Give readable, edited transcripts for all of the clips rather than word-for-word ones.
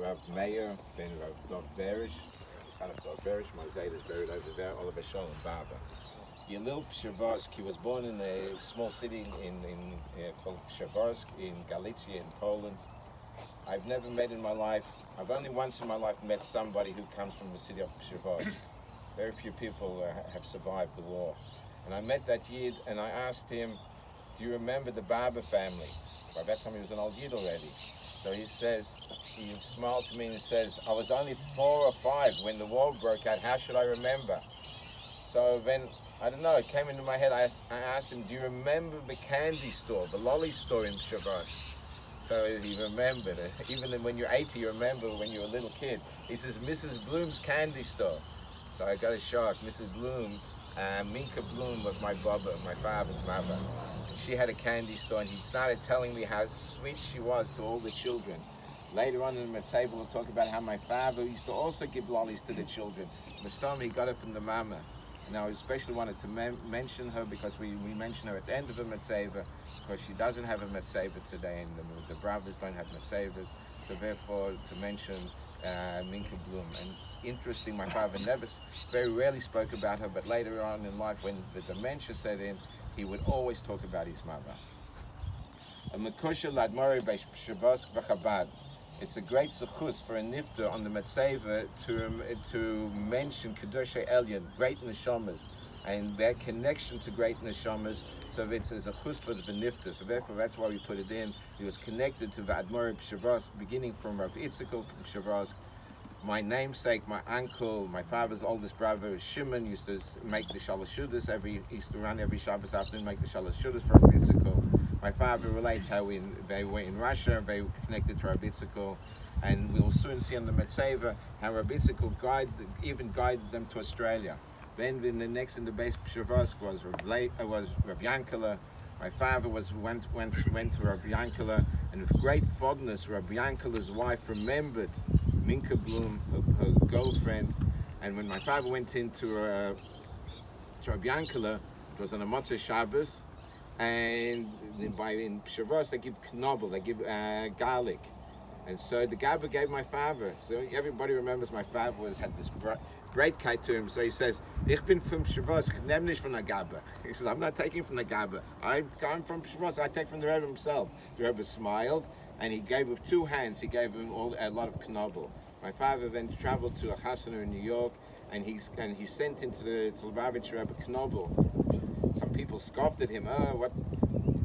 Rav Meir ben Rav Dov Berish, the son of Dov Berish. My Zayd is buried over there, Oliver Sholem Barber. Yalil Pshevorsk, he was born in a small city called Pshevorsk in Galicia in Poland. I've never met in my life, I've only once in my life met somebody who comes from the city of Pshevorsk. Very few people have survived the war. And I met that Yid and I asked him, do you remember the Barber family? By that time he was an old Yid already. So he smiled to me and he says, I was only 4 or 5 when the war broke out, how should I remember? So then, I don't know, it came into my head, I asked him, do you remember the candy store, the lolly store in Shabbat? So he remembered it. Even when you're 80, you remember when you were a little kid. He says, Mrs. Bloom's candy store. So I got a shock. Mrs. Bloom, Minka Bloom was my baba, my father's mother. She had a candy store and he started telling me how sweet she was to all the children. Later on in the Matzeve, we'll talk about how my father used to also give lollies to the children. Mastom, he got it from the mama. And I especially wanted to mention her because we mention her at the end of the Matzeve because she doesn't have a Matzeve today and the Barbers don't have Matzevas. So therefore, to mention Minka Bloom. And interesting, my father very rarely spoke about her, but later on in life when the dementia set in, he would always talk about his mother. A Mekusha Ladmori B'Shabbos V'Chabad. It's a great zechus for a nifter on the Matzeve to mention Kedoshei Elyon, great neshamas, and their connection to great neshamas. So it's a zechus for the nifter. So therefore, that's why we put it in. He was connected to the Admor B'Shabbos, beginning from Rav Itzikol from Shavos. My namesake, my uncle, my father's oldest brother, Shimon, used to make the Shalosh Shudas used to run every Shabbos afternoon, make the Shalosh Shudas for Rav Itzikol. My father relates how they were in Russia, they were connected to Rabbi Itzikol, and we'll soon see on the Matzeve how Rabbi Itzikol even guided them to Australia. Then in the base Pshevorsk was Rabbi Yankala. My father went to Rabbi Yankala, and with great fondness, Rabbi Yankala's wife remembered Minka Bloom, her girlfriend, and when my father went into Rabbi Yankala, it was on a Motzei Shabbos, and in Shavuos they give knobel, they give garlic, and so the Gabba gave my father. So everybody remembers my father had this great kite to him. So he says, "Ich bin from Shavuos, ich nehm nicht from the Gabba." He says, "I'm not taking from the Gabba. I'm from Shavuos. I take from the Rebbe himself." The Rebbe smiled, and he gave with 2 hands. He gave him a lot of knobel. My father then traveled to a chasana in New York, and he sent into the Lubavitch Rebbe knobel. Some people scoffed at him. Oh, what?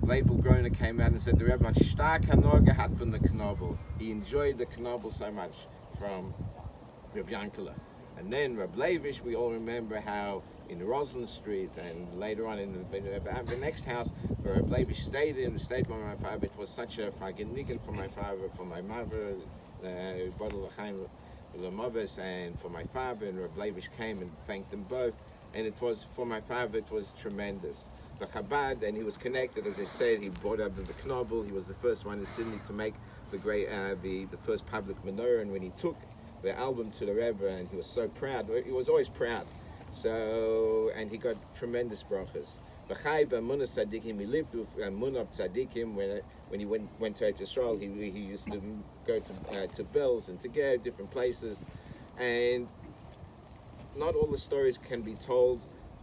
Label Groner came out and said the Rebbe had stark Hanorge had from the knobel. He enjoyed the knobel so much from Rabbi Yankala. And then Reb Levish, we all remember how in Roslyn Street and later on in the next house where Reb Levish stayed by my father, it was such a fagenigan for my father, for my mother, and for my father, and Reb Levish came and thanked them both. And it was, for my father, it was tremendous. The Chabad, and he was connected, as I said, he brought up the Knobel. He was the first one in Sydney to make the first public menorah, and when he took the album to the Rebbe, and he was so proud, he was always proud. So, and he got tremendous brachas. He lived with Munaf Tzadikim. When he went to Israel, he used to go to Bells and to Ger, different places, and not all the stories can be told,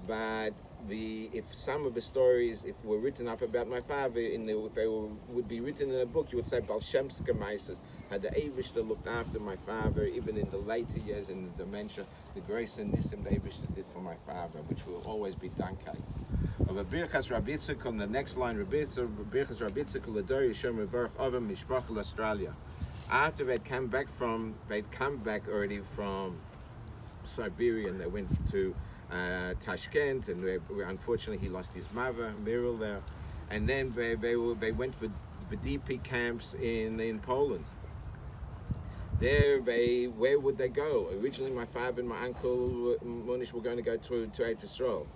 but if some of the stories, if were written up about my father, if they would be written in a book, you would say Baal Shem's Gemaises, how the Eivishter looked after my father, even in the later years, in the dementia, the grace and Nisim the Eivishter did for my father, which will always be dankait. Of a Birchas Rabbi Itzikol, the next line, Birchas Rabbi Itzikol, L'dor Yishem Revarch Ovem Mishpachel Australia. After they'd come back already from Siberia, and they went to Tashkent, and unfortunately he lost his mother, Mirel, there, and then they went for the DP camps in Poland. There, where would they go? Originally, my father and my uncle Munish were going to go to Eretz Yisrael,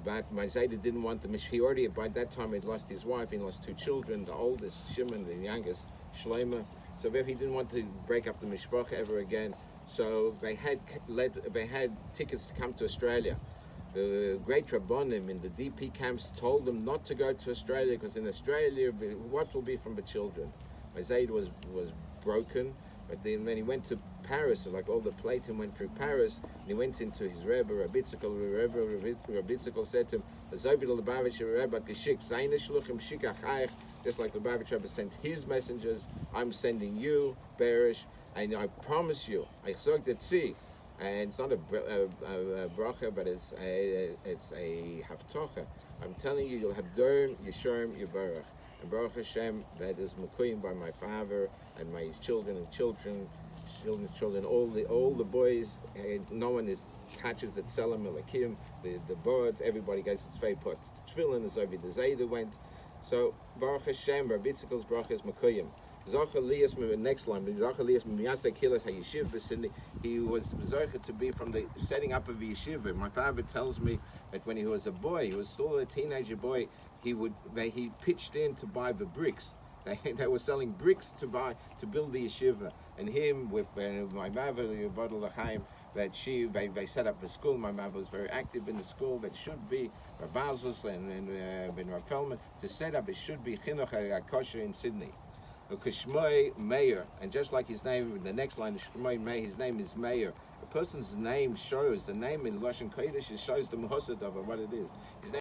but my Zayda didn't want them. He already, by that time, had lost his wife. He lost 2 children, the oldest Shimon, the youngest Shlomo. So therefore, he didn't want to break up the mishpacha ever again. So they had tickets to come to Australia. The great Rabbonim in the DP camps told them not to go to Australia, because in Australia, what will be from the children? My Zayd was broken. But then when he went to Paris, so like all the Platon went through Paris, and he went into his Rebbe, Rabitzikel said to him, just like the Lubavitch Rebbe sent his messengers, I'm sending you, Berish, and I promise you, I zog that see, and it's not a bracha, but it's a haftocha. I'm telling you, you'll have Durn, Yisharm, Yibarach. And Baruch Hashem, that is Mekuyim by my father and my children and children, all the boys. No one touches the tzelem elakim, the birds. Everybody gets its fei pot. Tefillin is over the Zayda went. So Baruch Hashem, Rabitzikel's bracha is Mekuyim. Next line, he was Zocher to be from the setting up of the yeshiva. My father tells me that when he was a boy, he was still a teenager boy, he pitched in to buy the bricks. They were selling bricks to build the yeshiva. And him with my mother, that they set up the school. My mother was very active in the school. That should be Rabazos and Rav Feldman to set up. It should be Chinuch Kosher in Sydney. Kishmoy Meir, and just like his name, the next line is Shmoy Meir, his name is Meir. A person's name shows, the name in Lashon Kodesh shows the Mahosad of what it is. His name